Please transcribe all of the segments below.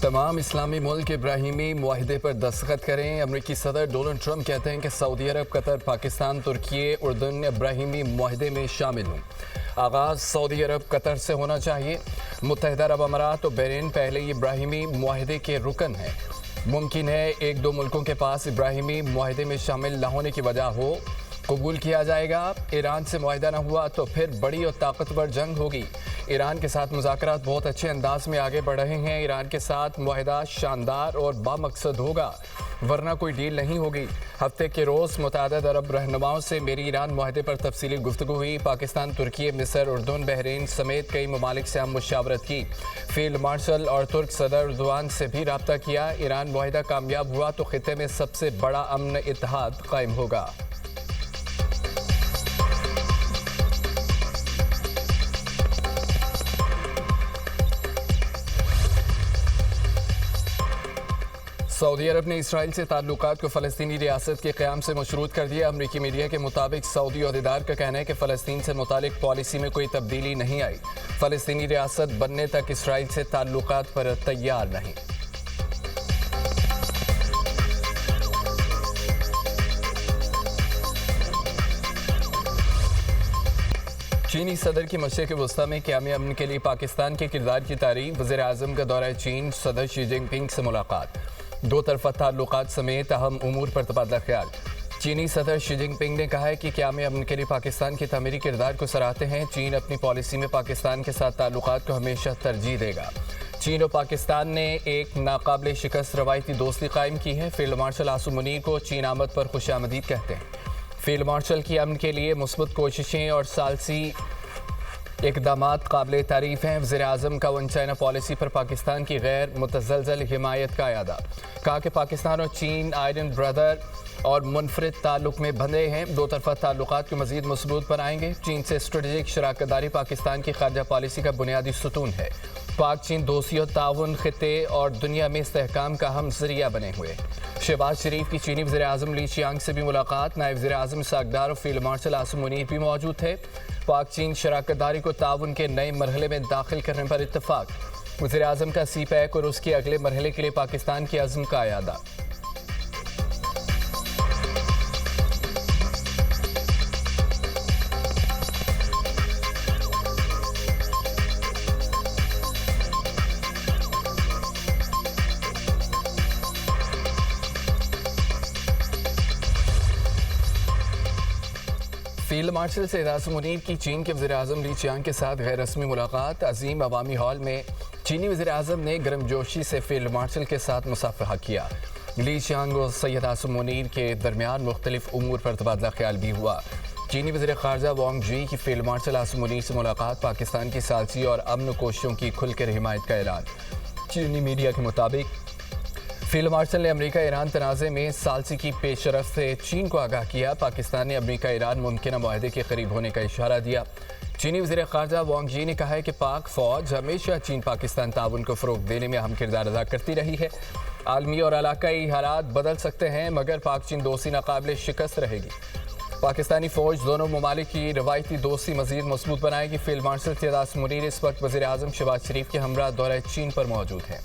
तमाम इस्लामी मुल्क इब्राहिमी मुआहदे पर दस्तखत करें। अमरीकी सदर डोनाल्ड ट्रंप कहते हैं कि सऊदी अरब, कतर, पाकिस्तान, तुर्की, उर्दन इब्राहिमी मुआहदे में शामिल हों। आगाज़ सऊदी अरब, कतर से होना चाहिए। मुत्तहिदा अरब अमारात और बहरीन पहले ही इब्राहिमी मुआहदे के रुकन हैं। मुमकिन है एक दो मुल्कों के पास इब्राहिमी मुआहदे में शामिल न होने की वजह हो। कबूल किया जाएगा। ईरान से मुआहदा न हुआ तो फिर बड़ी और ताकतवर जंग होगी। ईरान के साथ मुज़ाकरात बहुत अच्छे अंदाज में आगे बढ़ रहे हैं। ईरान के साथ मुआहदा शानदार और बामकसद होगा, वरना कोई डील नहीं होगी। हफ्ते के रोज़ मुतअद्दिद अरब रहनुमाओं से मेरी ईरान मुआहदे पर तफसीली गुफ्तगू हुई। पाकिस्तान, तुर्की, मिस्र, उर्दन, बहरीन समेत कई ममालिक से हम मुशावरत की। फील्ड मार्शल और तुर्क सदर एर्दोगान से भी रब्ता किया। ईरान मुआहदा कामयाब हुआ तो खित्ते में सबसे बड़ा अमन इत्तेहाद कायम होगा। सऊदी अरब ने इसराइल से ताल्लुकात को फ़लस्तीनी रियासत के क़याम से मशरूत कर दिया। अमरीकी मीडिया के मुताबिक सऊदी अहदेदार का कहना है कि फ़लस्तीन से मुतालिक पॉलिसी में कोई तब्दीली नहीं आई। फ़लस्तीनी रियासत बनने तक इसराइल से ताल्लुकात पर तैयार नहीं। चीनी सदर की मशरिक़ वस्ता में क़याम अमन के लिए पाकिस्तान के किरदार की तारीफ। वज़ीर-ए-आज़म का दौरा चीन, सदर शी जिनपिंग से मुलाकात। दो तरफ़ा ताल्लुकात समेत अहम उमूर पर तबादला ख्याल। चीनी सदर शी जिनपिंग ने कहा है कि क़याम अमन के लिए पाकिस्तान के तामीरी किरदार को सराहते हैं। चीन अपनी पॉलिसी में पाकिस्तान के साथ ताल्लुकात को हमेशा तरजीह देगा। चीन और पाकिस्तान ने एक नाकाबिल शिकस्त रवायती दोस्ती कायम की है। फील्ड मार्शल आसिम मुनीर को चीन आमद पर खुशामदीद कहते हैं। फील्ड मार्शल की अमन के लिए मुस्बत कोशिशें और सालसी इक़दामात काबिल तारीफ हैं। वज़ीर-ए-आज़म का वन चाइना पॉलिसी पर पाकिस्तान की गैर मुतज़लज़ल हिमायत का अयादा। कहा कि पाकिस्तान और चीन आयरन ब्रदर और मुनफरिद ताल्लुक़ में बंधे हैं। दो तरफ़ा ताल्लुकात को मज़ीद मज़बूत बनाएंगे। चीन से स्ट्रेटेजिक शराकतदारी पाकिस्तान की ख़ारजा पॉलिसी का बुनियादी सुतून है। पाक चीन दोस्ती और ताउन खित्ते और दुनिया में इस्तेहकाम का हम ज़रिया बने हुए। शहबाज शरीफ की चीनी वज़ीर-ए-आज़म ली चियांग से भी मुलाकात। नायब वज़ीर-ए-आज़म सागदार और फील्ड मार्शल आसिम मुनीर भी मौजूद थे। पाक चीन शराकतदारी को ताउन के नए मरहले में दाखिल करने पर इत्तफाक। वज़ीर-ए-आज़म का CPEC और उसके अगले मरहले के लिए पाकिस्तान के अज़्म का अयादा। फील्ड मार्शल से आसिम मुनीर की चीन के वज़ीर-ए-आज़म ली चियांग के साथ गैर रस्मी मुलाकात। अजीम अवामी हॉल में चीनी वज़ीर-ए-आज़म ने गर्मजोशी से फील्ड मार्शल के साथ मुसाफहा किया। ली चियांग और सैयद आसिम मुनीर के दरमियान मुख्तलिफ उमूर पर तबादला ख्याल भी हुआ। चीनी वज़ीर ख़ारजा वांग जी की फील्ड मार्शल आसिम मुनीर से मुलाकात। पाकिस्तान की सालसी और अमन कोशिशों की खुलकर हिमायत का ऐलान। चीनी मीडिया के मुताबिक फील्ड मार्शल ने अमेरिका ईरान तनाज़े में सालसी की पेशरफ से चीन को आगाह किया। पाकिस्तान ने अमेरिका ईरान मुमकिन माहदे के करीब होने का इशारा दिया। चीनी वज़ीर ख़ारजा वांग जी ने कहा है कि पाक फ़ौज हमेशा चीन पाकिस्तान ताउन को फ़रोग़ देने में अहम किरदार अदा करती रही है। आलमी और इलाकाई हालात बदल सकते हैं मगर पाक चीन दोस्ती नाकाबिल शिकस्त रहेगी। पाकिस्तानी फ़ौज दोनों ममालिक की रवायती दोस्ती मज़ीद मजबूत बनाएगी। फील्ड मार्शल सैयद आसिम मुनीर इस वक्त वज़ीर-ए-आज़म शहबाज शरीफ के हमरा दौरा चीन पर मौजूद हैं।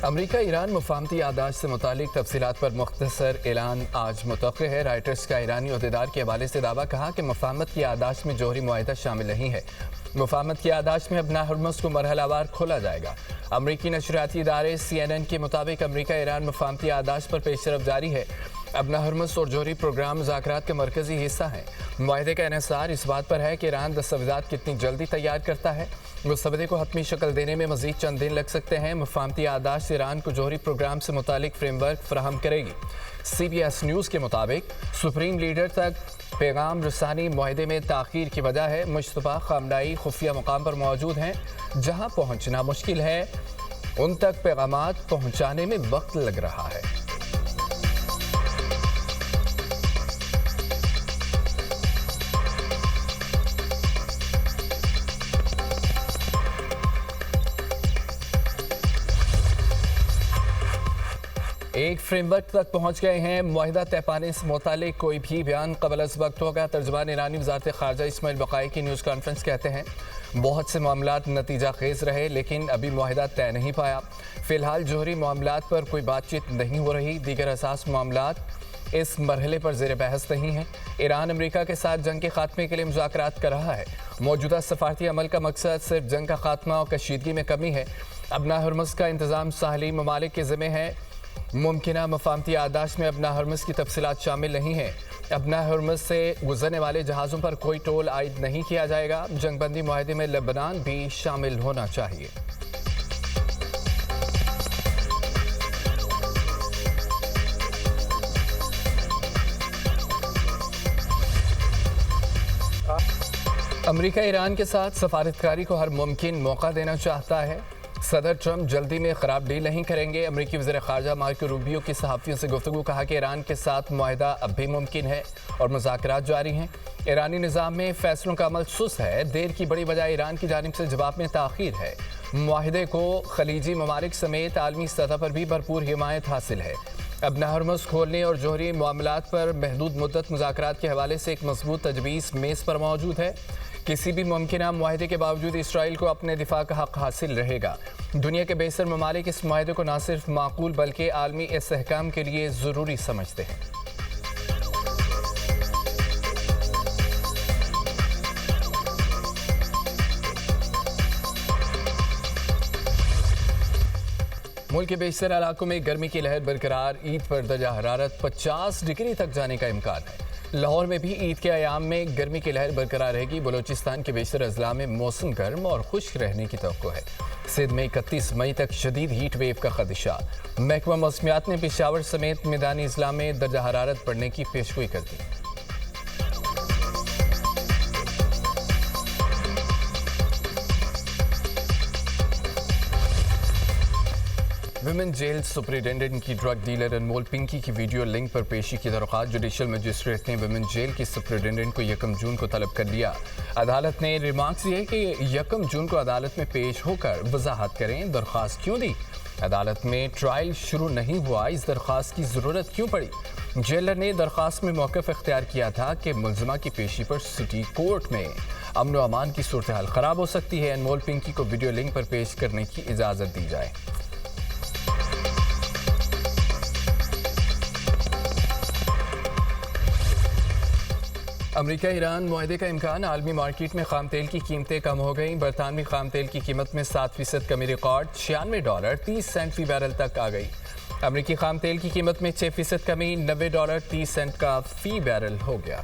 अमरीका ईरान मुफाहमती याददाश्त से मुतालिक तफसीलात पर मुख्तसर ऐलान आज मुतवक्किल है। राइटर्स का ईरानी अहदेदार के हवाले से दावा कहा कि मुफाहमत की याददाश्त में जोहरी मुआहदा शामिल नहीं है। मुफाहमत की याददाश्त में अपना हरमस को मरहलावार खोला जाएगा। अमरीकी नशरियाती इदारे CNN के मुताबिक अमरीका ईरान मुफाहमती याददाश्त पर पेशरफ जारी है। अपना हरमस और जोहरी प्रोग्राम मुज़ाकरात का मरकज़ी हिस्सा है। मुआहदे का इन्हिसार इस बात पर है कि ईरान दस्तावेज़ात कितनी जल्दी तैयार करता है। मुस्तवदे को हतमी शक्ल देने में मज़ीद चंद दिन लग सकते हैं। मुफाहमती याददाश्त ईरान को जोहरी प्रोग्राम से मुतालिक फ्रेमवर्क फराहम करेगी। CBS न्यूज़ के मुताबिक सुप्रीम लीडर तक पैगाम रसानी मुआहदे में ताख़ीर की वजह है। मुश्तबा ख़ामनाई खुफिया मुकाम पर मौजूद हैं। जहाँ पहुँचना मुश्किल है उन तक पैगामात पहुँचाने में वक्त लग रहा है। ایک فریم ورک تک پہنچ گئے ہیں. معاہدہ طے پانے سے متعلق کوئی بھی بیان قبل از وقت ہوگا. ترجمان ایرانی وزارت خارجہ اسماعیل بقائی کی نیوز کانفرنس کہتے ہیں بہت سے معاملات نتیجہ خیز رہے لیکن ابھی معاہدہ طے نہیں پایا. فی الحال جوہری معاملات پر کوئی بات چیت نہیں ہو رہی. دیگر اساس معاملات اس مرحلے پر زیر بحث نہیں ہیں. ایران امریکہ کے ساتھ جنگ کے خاتمے کے لیے مذاکرات کر رہا ہے. موجودہ سفارتی عمل کا مقصد صرف جنگ کا خاتمہ اور کشیدگی میں کمی ہے. ابنا ہرمز کا انتظام ساحلی ممالک کے ذمہ ہے. ممکنہ مفاہمتی یادداشت میں ابنا ہرمز کی تفصیلات شامل نہیں ہیں. ابنا ہرمز سے گزرنے والے جہازوں پر کوئی ٹول عائد نہیں کیا جائے گا. جنگ بندی معاہدے میں لبنان بھی شامل ہونا چاہیے. امریکہ ایران کے ساتھ سفارتکاری کو ہر ممکن موقع دینا چاہتا ہے. صدر ٹرمپ جلدی میں خراب ڈیل نہیں کریں گے. امریکی وزیر خارجہ مارکو روبیو کی صحافیوں سے گفتگو کہا کہ ایران کے ساتھ معاہدہ اب بھی ممکن ہے اور مذاکرات جاری ہیں. ایرانی نظام میں فیصلوں کا عمل سست ہے. دیر کی بڑی وجہ ایران کی جانب سے جواب میں تاخیر ہے. معاہدے کو خلیجی ممالک سمیت عالمی سطح پر بھی بھرپور حمایت حاصل ہے. ابنا ہرمز کھولنے اور جوہری معاملات پر محدود مدت مذاکرات کے حوالے سے ایک مضبوط تجویز میز پر موجود ہے. کسی بھی ممکنہ معاہدے کے باوجود اسرائیل کو اپنے دفاع کا حق حاصل رہے گا. دنیا کے بیشتر ممالک اس معاہدے کو نہ صرف معقول بلکہ عالمی استحکام کے لیے ضروری سمجھتے ہیں. ملک کے بیشتر علاقوں میں گرمی کی لہر برقرار. عید پر درجہ حرارت 50 ڈگری تک جانے کا امکان ہے. لاہور میں بھی عید کے ایام میں گرمی کی لہر برقرار رہے گی. بلوچستان کے بیشتر اضلاع میں موسم گرم اور خشک رہنے کی توقع ہے. سندھ میں 31 مئی تک شدید ہیٹ ویو کا خدشہ. محکمہ موسمیات نے پشاور سمیت میدانی اضلاع میں درجہ حرارت بڑھنے کی پیشگوئی کر دی. ویمن جیل سپرنٹینڈنٹ کی ڈرگ ڈیلر انمول پنکی کی ویڈیو لنک پر پیشی کی درخواست. جوڈیشل مجسٹریٹ نے ویمن جیل کی سپرنٹینڈنٹ کو 1 جون کو طلب کر لیا. عدالت نے ریمارکس دیے کہ 1 جون کو عدالت میں پیش ہو کر وضاحت کریں درخواست کیوں دی. عدالت میں ٹرائل شروع نہیں ہوا, اس درخواست کی ضرورت کیوں پڑی. جیلر نے درخواست میں موقف اختیار کیا تھا کہ ملزمہ کی پیشی پر سٹی کورٹ میں امن و امان کی صورتحال خراب ہو سکتی ہے. انمول پنکی کو ویڈیو لنک پر پیش کرنے کی اجازت دی جائے. امریکہ ایران معاہدے کا امکان. عالمی مارکیٹ میں خام تیل کی قیمتیں کم ہو گئیں. برطانوی خام تیل کی قیمت میں 7% کمی ریکارڈ $96.30 فی بیرل تک آ گئی. امریکی خام تیل کی قیمت میں 6% کمی $90.30 کا فی بیرل ہو گیا.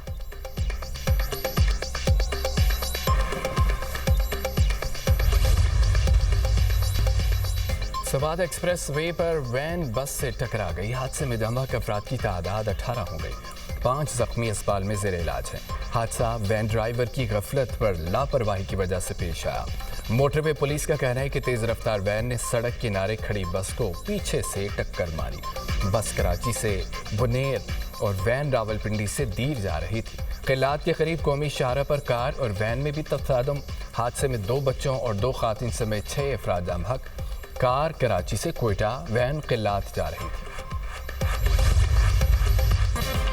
Swat express way per when بس سے ٹکرا گئی. حادثے میں دم بھگ افراد کی تعداد 18 ہو گئی. 5 زخمی اسپتال میں زیر علاج ہیں. حادثہ وین ڈرائیور کی غفلت پر لاپرواہی کی وجہ سے پیش آیا. موٹر وے پولیس کا کہنا ہے کہ تیز رفتار وین نے سڑک کنارے کھڑی بس کو پیچھے سے ٹکر ماری. بس کراچی سے بنیر اور وین راولپنڈی سے دیر جا رہی تھی. قلات کے قریب قومی شاہراہ پر کار اور وین میں بھی تصادم. حادثے میں 2 بچوں اور 2 خواتین سمیت 6 افراد جاں بحق. کار کراچی سے کوئٹہ، وین قلات جا رہی تھی.